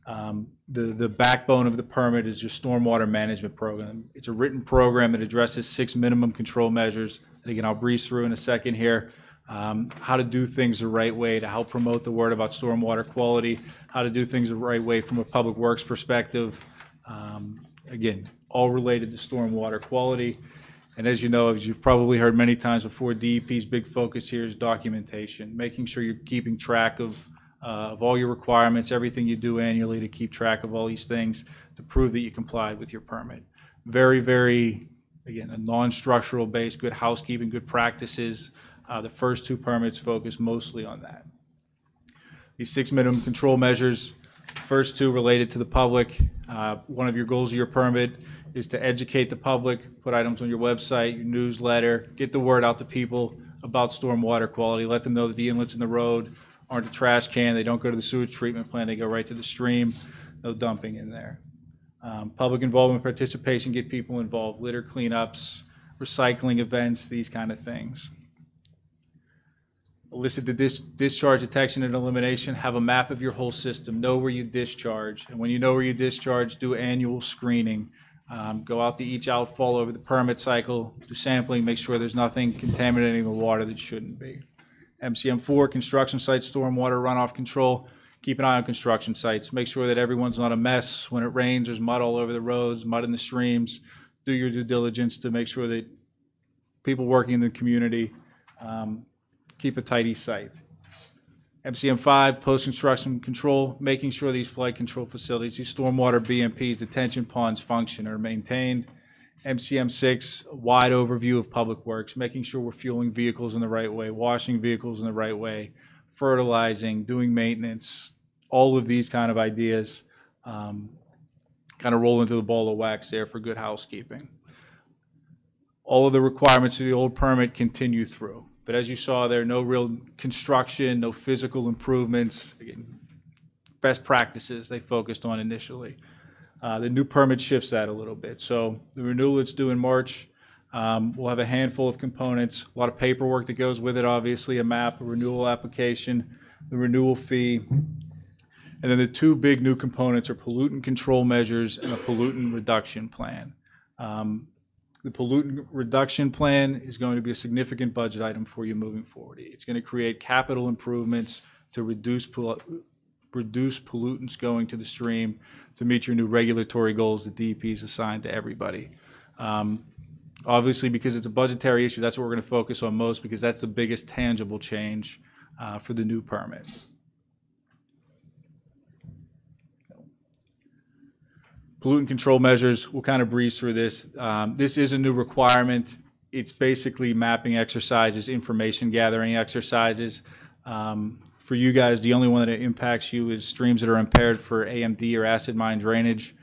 The backbone of the permit is your stormwater management program. It's a written program that addresses 6 minimum control measures. And again, I'll breeze through in a second here. How to do things the right way to help promote the word about stormwater quality, how to do things the right way from a public works perspective. Again, all related to stormwater quality. And as you know, as you've probably heard many times before, DEP's big focus here is documentation, making sure you're keeping track of all your requirements, everything you do annually to keep track of all these things to prove that you complied with your permit. Very, very, again, a non-structural base, good housekeeping, good practices. The first 2 permits focus mostly on that. These 6 minimum control measures, first 2 related to the public. One of your goals of your permit is to educate the public, put items on your website, your newsletter, get the word out to people about stormwater quality, let them know that the inlets in the road aren't a trash can, they don't go to the sewage treatment plant, they go right to the stream, no dumping in there. Public involvement, participation, get people involved, litter cleanups, recycling events, these kind of things. Elicit the discharge detection and elimination, have a map of your whole system, know where you discharge, and when you know where you discharge, do annual screening. Go out to each outfall over the permit cycle, do sampling, make sure there's nothing contaminating the water that shouldn't be. MCM4, construction site stormwater runoff control. Keep an eye on construction sites. Make sure that everyone's not a mess. When it rains, there's mud all over the roads, mud in the streams. Do your due diligence to make sure that people working in the community keep a tidy site. MCM5, post-construction control, making sure these flood control facilities, these stormwater BMPs, detention ponds function or maintained. MCM6, a wide overview of public works, making sure we're fueling vehicles in the right way, washing vehicles in the right way, fertilizing, doing maintenance, all of these kind of ideas kind of roll into the ball of wax there for good housekeeping. All of the requirements of the old permit continue through. But as you saw there, no real construction, no physical improvements. Again, best practices they focused on initially. The new permit shifts that a little bit. So the renewal that's due in March, we'll have a handful of components, a lot of paperwork that goes with it, obviously, a map, a renewal application, the renewal fee. And then the 2 big new components are pollutant control measures and a pollutant reduction plan. The pollutant reduction plan is going to be a significant budget item for you moving forward. It's going to create capital improvements to reduce pollutants going to the stream to meet your new regulatory goals that DEP is assigned to everybody. Obviously, because it's a budgetary issue, that's what we're going to focus on most because that's the biggest tangible change for the new permit. Pollutant control measures, we'll kind of breeze through this. This is a new requirement. It's basically mapping exercises, information gathering exercises. For you guys, the only one that impacts you is streams that are impaired for AMD or acid mine drainage.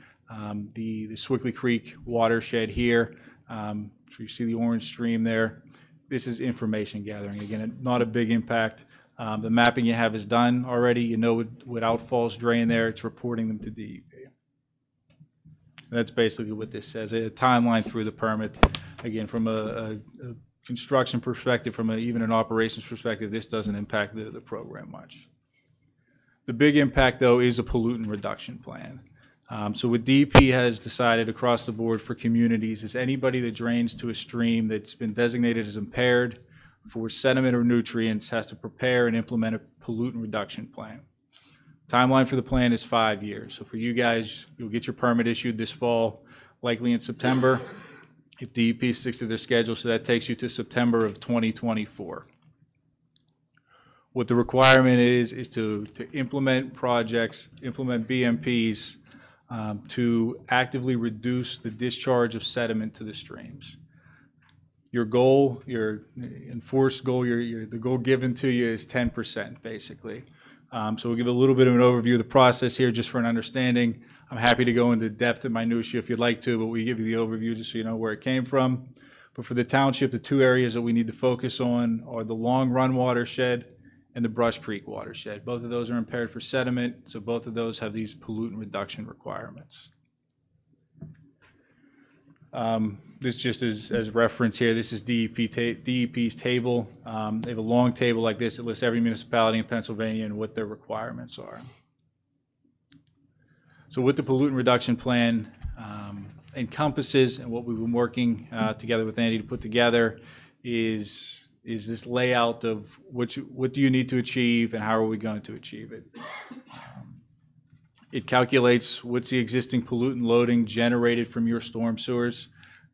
The Swickley Creek watershed here, so you see the orange stream there. This is information gathering. Again, not a big impact. The mapping you have is done already. You know what outfalls drain there. It's reporting them to DEP. That's basically what this says, a timeline through the permit. Again, from a construction perspective, from even an operations perspective, this doesn't impact the program much. The big impact, though, is a pollutant reduction plan. So what DEP has decided across the board for communities is anybody that drains to a stream that's been designated as impaired for sediment or nutrients has to prepare and implement a pollutant reduction plan. Timeline for the plan is 5 years. So for you guys, you'll get your permit issued this fall, likely in September, if DEP sticks to their schedule. So that takes you to September of 2024. What the requirement is to implement projects, implement BMPs to actively reduce the discharge of sediment to the streams. Your goal, your enforced goal, the goal given to you is 10%, basically. So we'll give a little bit of an overview of the process here just for an understanding. I'm happy to go into depth and minutia if you'd like to, but we give you the overview just so you know where it came from. But for the township, the two areas that we need to focus on are the Long Run watershed and the Brush Creek watershed. Both of those are impaired for sediment, so both of those have these pollutant reduction requirements. This just as reference here, this is DEP's table. They have a long table like this that lists every municipality in Pennsylvania and what their requirements are. So what the pollutant reduction plan encompasses and what we've been working together with Andy to put together is this layout of what do you need to achieve and how are we going to achieve it. It calculates what's the existing pollutant loading generated from your storm sewers.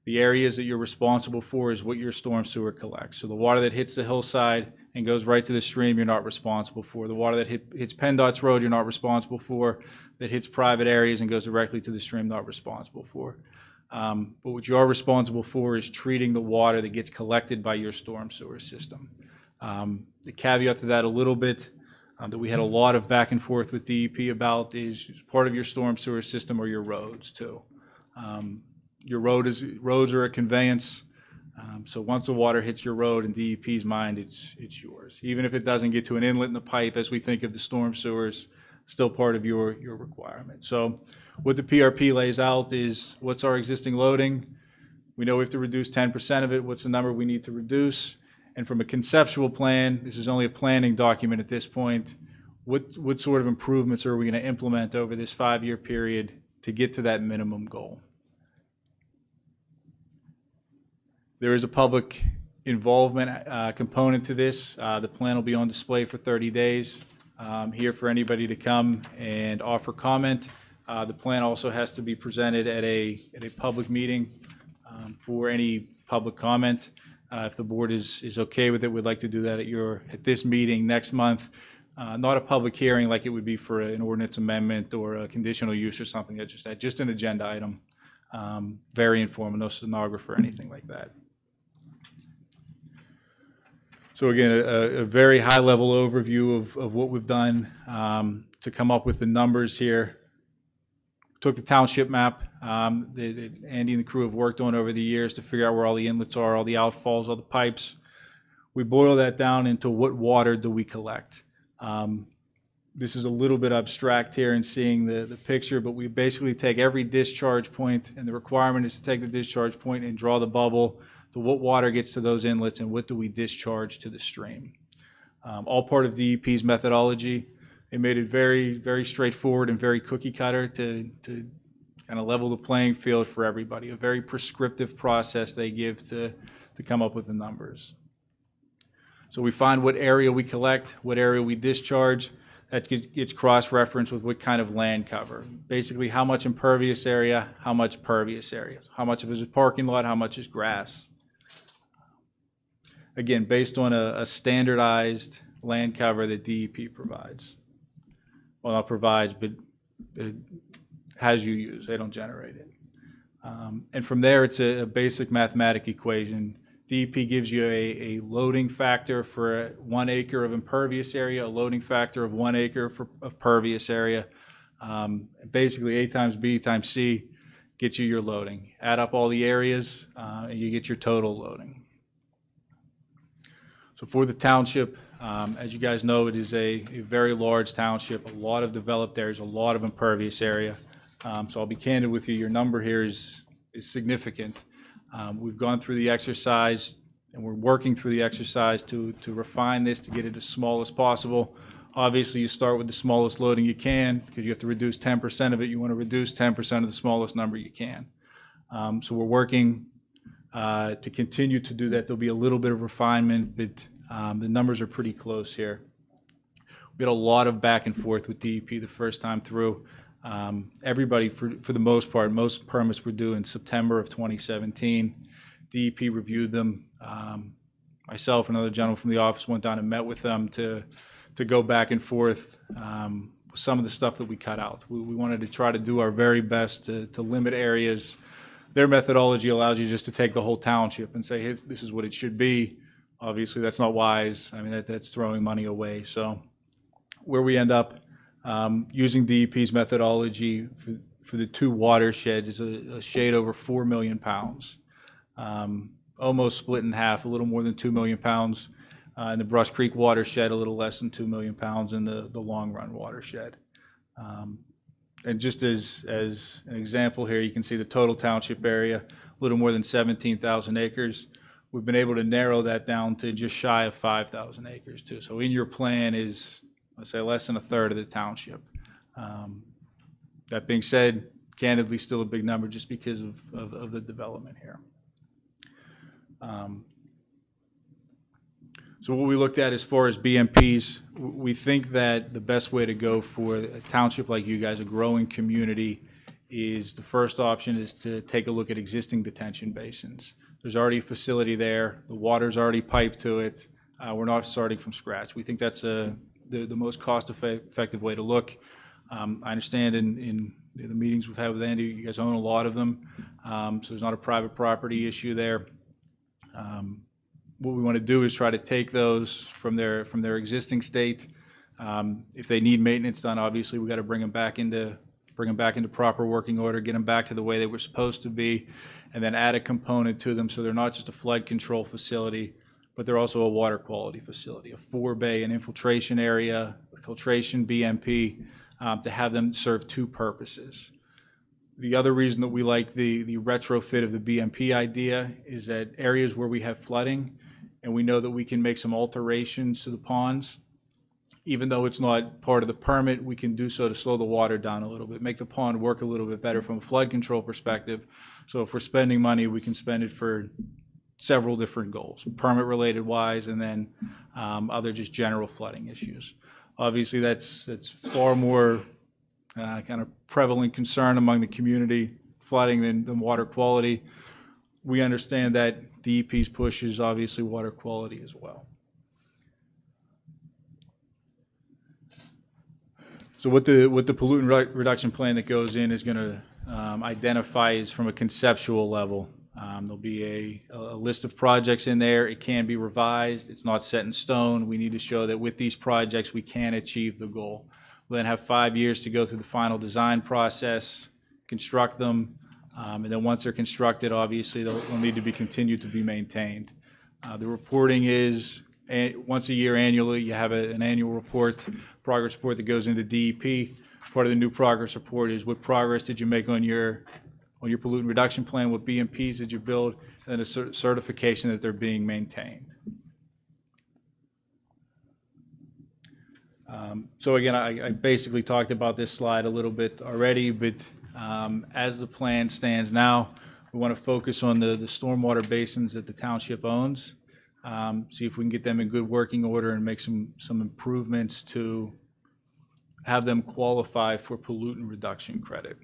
The areas that you're responsible for is what your storm sewer collects. So the water that hits the hillside and goes right to the stream, you're not responsible for. The water that hits PennDOT's road, you're not responsible for. That hits private areas and goes directly to the stream, not responsible for. But what you are responsible for is treating the water that gets collected by your storm sewer system. The caveat to that a little bit that we had a lot of back and forth with DEP about is part of your storm sewer system are your roads too. Your roads are a conveyance. So once the water hits your road, in DEP's mind, it's yours. Even if it doesn't get to an inlet in the pipe, as we think of the storm sewers, still part of your requirement. So what the PRP lays out is what's our existing loading. We know we have to reduce 10% of it. What's the number we need to reduce? And from a conceptual plan, this is only a planning document at this point, what sort of improvements are we going to implement over this 5-year period to get to that minimum goal? There is a public involvement component to this. The plan will be on display for 30 days here for anybody to come and offer comment. The plan also has to be presented at a public meeting for any public comment. If the board is okay with it, we'd like to do that at this meeting next month. Not a public hearing like it would be for an ordinance amendment or a conditional use or something. Just an agenda item. Very informal, no stenographer or anything like that. So again, a very high-level overview of what we've done to come up with the numbers here. Took the township map that Andy and the crew have worked on over the years to figure out where all the inlets are, all the outfalls, all the pipes. We boil that down into what water do we collect. This is a little bit abstract here in seeing the picture, but we basically take every discharge point, and the requirement is to take the discharge point and draw the bubble to what water gets to those inlets and what do we discharge to the stream. All part of DEP's methodology. It made it very, very straightforward and very cookie cutter to kind of level the playing field for everybody. A very prescriptive process they give to come up with the numbers. So we find what area we collect, what area we discharge. That gets cross-referenced with what kind of land cover. Basically, how much impervious area, how much pervious area. How much of it is a parking lot, how much is grass. Again, based on a standardized land cover that DEP provides. Well, not provides, but it has you use. They don't generate it. And from there, it's a basic mathematic equation. DEP gives you a loading factor for 1 acre of impervious area, a loading factor of 1 acre of pervious area. Basically, A times B times C gets you your loading. Add up all the areas, and you get your total loading. So for the township, as you guys know, it is a very large township, a lot of developed areas, a lot of impervious area. So I'll be candid with you, your number here is significant. We've gone through the exercise, and we're working through the exercise to refine this, to get it as small as possible. Obviously, you start with the smallest loading you can, because you have to reduce 10% of it. You want to reduce 10% of the smallest number you can. So we're working to continue to do that. There'll be a little bit of refinement, but the numbers are pretty close here. We had a lot of back and forth with DEP the first time through. Everybody, for the most part, most permits were due in September of 2017. DEP reviewed them. Myself and another gentleman from the office went down and met with them to go back and forth with some of the stuff that we cut out. We wanted to try to do our very best to limit areas. Their methodology allows you just to take the whole township and say, hey, this is what it should be. Obviously, that's not wise. I mean, that's throwing money away. So where we end up using DEP's methodology for the two watersheds is a shade over 4 million pounds, almost split in half, a little more than 2 million pounds in the Brush Creek watershed, a little less than 2 million pounds in the Long Run watershed. And just as an example here, you can see the total township area, a little more than 17,000 acres. We've been able to narrow that down to just shy of 5,000 acres too. So in your plan is, let's say, less than a third of the township. That being said, candidly, still a big number just because of the development here. So what we looked at as far as BMPs, we think that the best way to go for a township like you guys, a growing community, is the first option is to take a look at existing detention basins. There's already a facility there. The water's already piped to it. We're not starting from scratch. We think that's the most cost-effective way to look. I understand in the meetings we've had with Andy, you guys own a lot of them, so there's not a private property issue there. What we want to do is try to take those from their existing state. If they need maintenance done, obviously we got to bring them back into proper working order, get them back to the way they were supposed to be, and then add a component to them so they're not just a flood control facility, but they're also a water quality facility, a 4-bay, an infiltration area, a filtration BMP, to have them serve two purposes. The other reason that we like the retrofit of the BMP idea is that areas where we have flooding and we know that we can make some alterations to the ponds, even though it's not part of the permit, we can do so to slow the water down a little bit, make the pond work a little bit better from a flood control perspective. So if we're spending money, we can spend it for several different goals, permit-related wise, and then other just general flooding issues. Obviously, that's far more kind of prevalent concern among the community, flooding than water quality. We understand that DEP's push is obviously water quality as well. So what the pollutant reduction plan that goes in is going to identify is from a conceptual level. There'll be a list of projects in there. It can be revised. It's not set in stone. We need to show that with these projects we can achieve the goal. We'll then have 5 years to go through the final design process, construct them, and then once they're constructed, obviously they'll need to be continued to be maintained. The reporting is once a year annually. You have an annual report, progress report that goes into DEP. Part of the new progress report is what progress did you make on your pollutant reduction plan, what BMPs did you build, and a certification that they're being maintained. So again, I basically talked about this slide a little bit already, but as the plan stands now, we want to focus on the stormwater basins that the township owns, see if we can get them in good working order and make some improvements to have them qualify for pollutant reduction credit.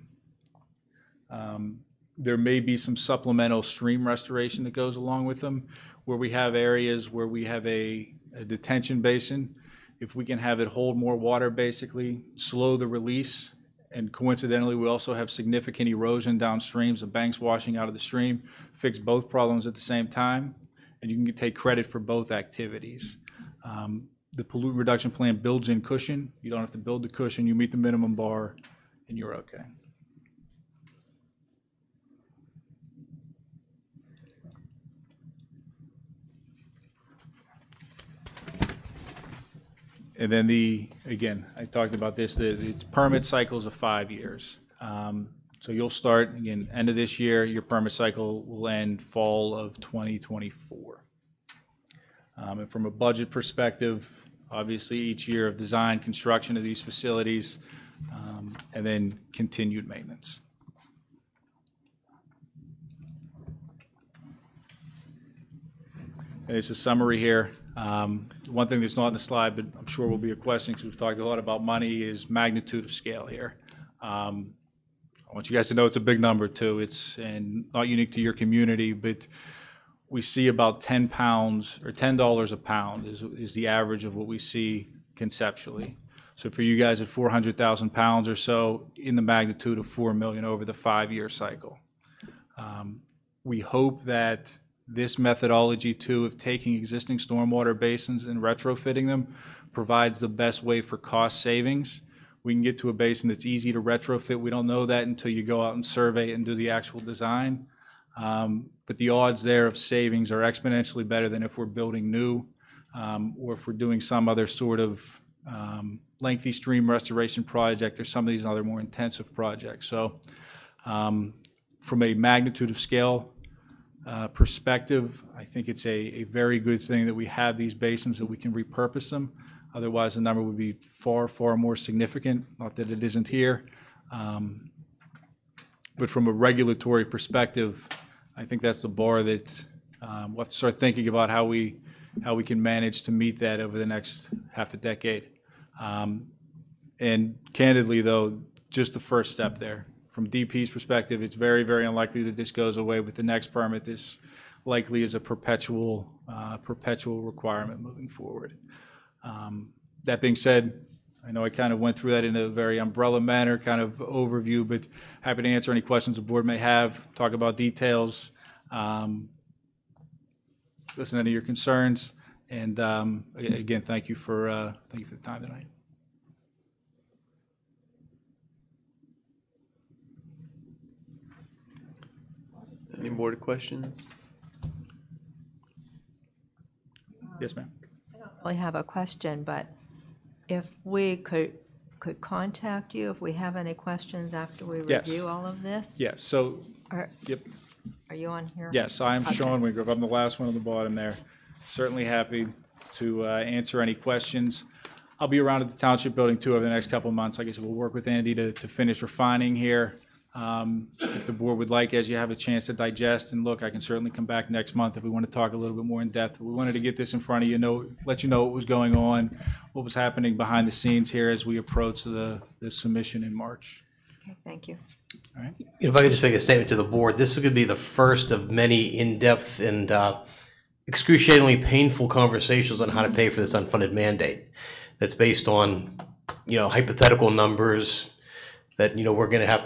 There may be some supplemental stream restoration that goes along with them, where we have areas where we have a detention basin. If we can have it hold more water, basically slow the release, and coincidentally we also have significant erosion downstream, so banks washing out of the stream, fix both problems at the same time, and you can take credit for both activities. The pollutant reduction plan builds in cushion. You don't have to build the cushion. You meet the minimum bar, and you're okay. And then again, I talked about this, its permit cycles of 5 years. So you'll start, again, end of this year, your permit cycle will end fall of 2024. And from a budget perspective, obviously each year of design, construction of these facilities, and then continued maintenance. And it's a summary here. One thing that's not on the slide, but I'm sure will be a question because we've talked a lot about money, is magnitude of scale here. I want you guys to know it's a big number too. It's and not unique to your community, but we see about 10 pounds or $10 a pound is the average of what we see conceptually. So for you guys at 400,000 pounds or so, in the magnitude of 4 million over the 5-year cycle. We hope that this methodology too of taking existing stormwater basins and retrofitting them provides the best way for cost savings. We can get to a basin that's easy to retrofit. We don't know that until you go out and survey and do the actual design. But the odds there of savings are exponentially better than if we're building new or if we're doing some other sort of lengthy stream restoration project or some of these other more intensive projects. So from a magnitude of scale perspective, I think it's a very good thing that we have these basins, that we can repurpose them. Otherwise, the number would be far, far more significant. Not that it isn't here. But from a regulatory perspective, I think that's the bar that we'll have to start thinking about how we can manage to meet that over the next half a decade. And candidly, though, just the first step there. From DP's perspective, it's very, very unlikely that this goes away with the next permit. This likely is a perpetual requirement moving forward. That being said, I know I kind of went through that in a very umbrella manner, kind of overview, but happy to answer any questions the board may have, talk about details, listen to any of your concerns, and again, thank you for the time tonight. Any more questions? Yes, ma'am. I have a question, but if we could contact you if we have any questions after we Yes. review all of this? Yes, so, yep. Are you on here? Yes, I am Okay. Sean Wingrove. I'm the last one on the bottom there. Certainly happy to answer any questions. I'll be around at the Township Building too over the next couple of months. I guess we'll work with Andy to finish refining here. If the board would like, as you have a chance to digest and look, I can certainly come back next month if we want to talk a little bit more in depth. We wanted to get this in front of you, let you know what was going on, what was happening behind the scenes here as we approach the submission in March. Okay, thank you. All right. If I could just make a statement to the board, this is going to be the first of many in-depth and excruciatingly painful conversations on how to pay for this unfunded mandate. That's based on, hypothetical numbers that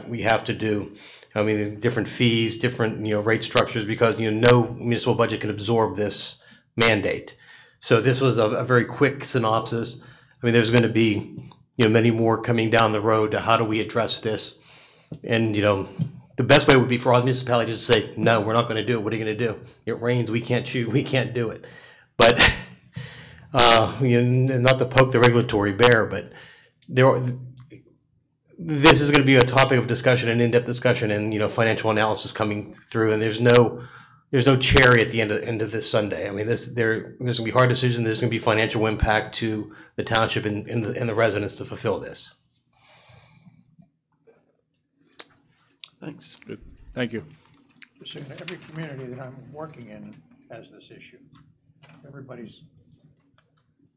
we have to do. I mean, different fees, different rate structures, because no municipal budget can absorb this mandate. So this was a very quick synopsis. I mean, there's going to be many more coming down the road to how do we address this. And the best way would be for all the municipalities to say, no, we're not going to do it. What are you going to do? It rains. We can't shoot. We can't do it. But not to poke the regulatory bear, but this is going to be a topic of discussion and in-depth discussion and financial analysis coming through. And there's no cherry at the end of this Sunday. I mean, there's going to be hard decisions. There's going to be financial impact to the township and the residents to fulfill this. Thanks. Good. Thank you. So every community that I'm working in has this issue.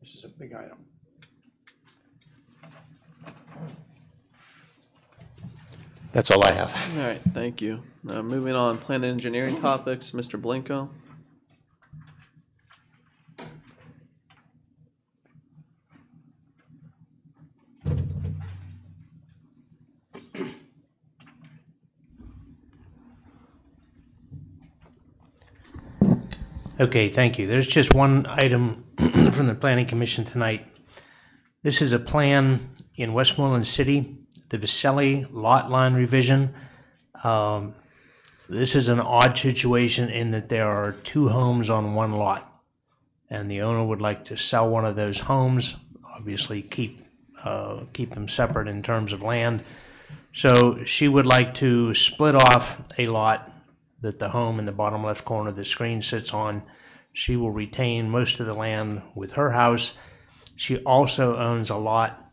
This is a big item. That's all I have. All right, thank you. Moving on, plant engineering topics, Mr. Blanco. Okay, thank you. There's just one item from the Planning Commission tonight. This is a plan in Westmoreland City, the Vicelli lot line revision. This is an odd situation in that there are two homes on one lot, and the owner would like to sell one of those homes, obviously keep them separate in terms of land, So she would like to split off a lot that the home in the bottom left corner of the screen sits on. She will retain most of the land with her house. She also owns a lot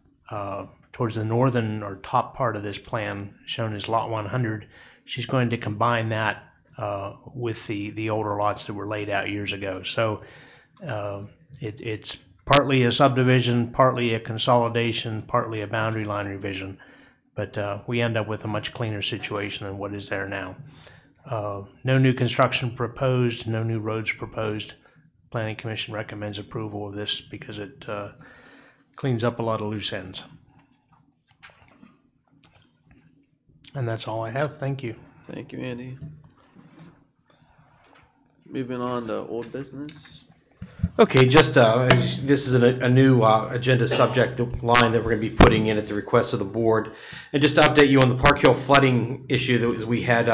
towards the northern or top part of this plan, shown as Lot 100. She's going to combine that with the older lots that were laid out years ago. So it's partly a subdivision, partly a consolidation, partly a boundary line revision. But we end up with a much cleaner situation than what is there now. No new construction proposed, no new roads proposed. Planning Commission recommends approval of this because it cleans up a lot of loose ends. And that's all I have. Thank you. Thank you, Andy. Moving on to old business. Okay, just, this is a new agenda subject line that we're going to be putting in at the request of the board. And just to update you on the Park Hill flooding issue that we had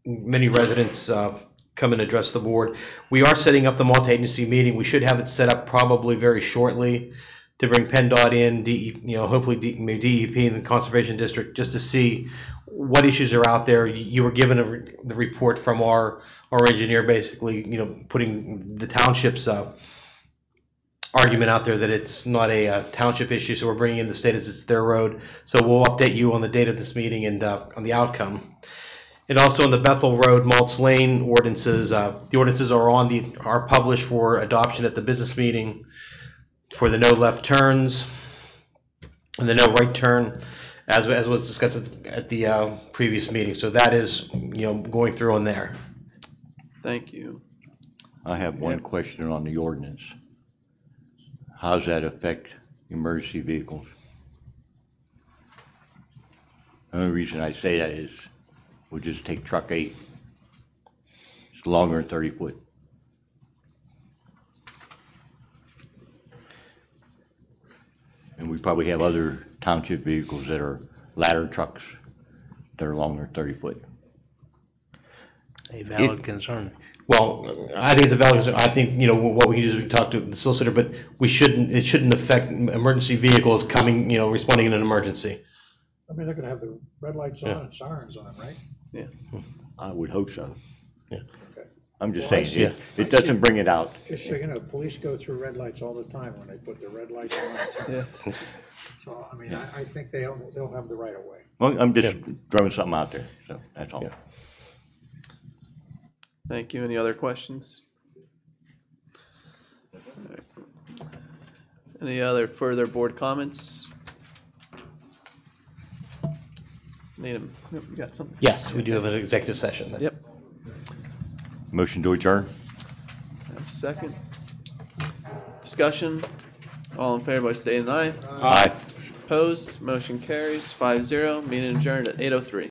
many residents come and address the board. We are setting up the multi-agency meeting. We should have it set up probably very shortly to bring PennDOT in, hopefully maybe DEP and the Conservation District, just to see what issues are out there. You were given the report from our engineer, basically, putting the township's argument out there that it's not a township issue, so we're bringing in the state as it's their road. So we'll update you on the date of this meeting and on the outcome. And also on the Bethel Road, Maltz Lane ordinances, the ordinances are published for adoption at the business meeting for the no left turns and the no right turn, as was discussed at the previous meeting. So that is, going through on there. Thank you. I have one question on the ordinance. How does that affect emergency vehicles? The only reason I say that is we'll just take truck 8. It's longer than 30 foot. And we probably have other township vehicles that are ladder trucks that are longer than 30 foot. A valid concern. Well, I think it's a valid concern. I think, what we can do is we can talk to the solicitor, but it shouldn't affect emergency vehicles coming, responding in an emergency. I mean, they're gonna have the red lights on and sirens on, right? Yeah. I would hope so. Yeah. Okay. I'm just Well, saying, it doesn't bring it out. Just so you know, police go through red lights all the time when they put the red lights on. Yeah. So, I mean, I think they'll have the right of way. Well, I'm just throwing something out there, so that's all. Yeah. Thank you. Any other questions? Any other further board comments? Need him. You got something? Yes, we do have an executive session. Yep. Motion to adjourn? Second. Discussion. All in favor by saying aye. Aye. Opposed? Motion carries 5-0. Meeting adjourned at 8:03.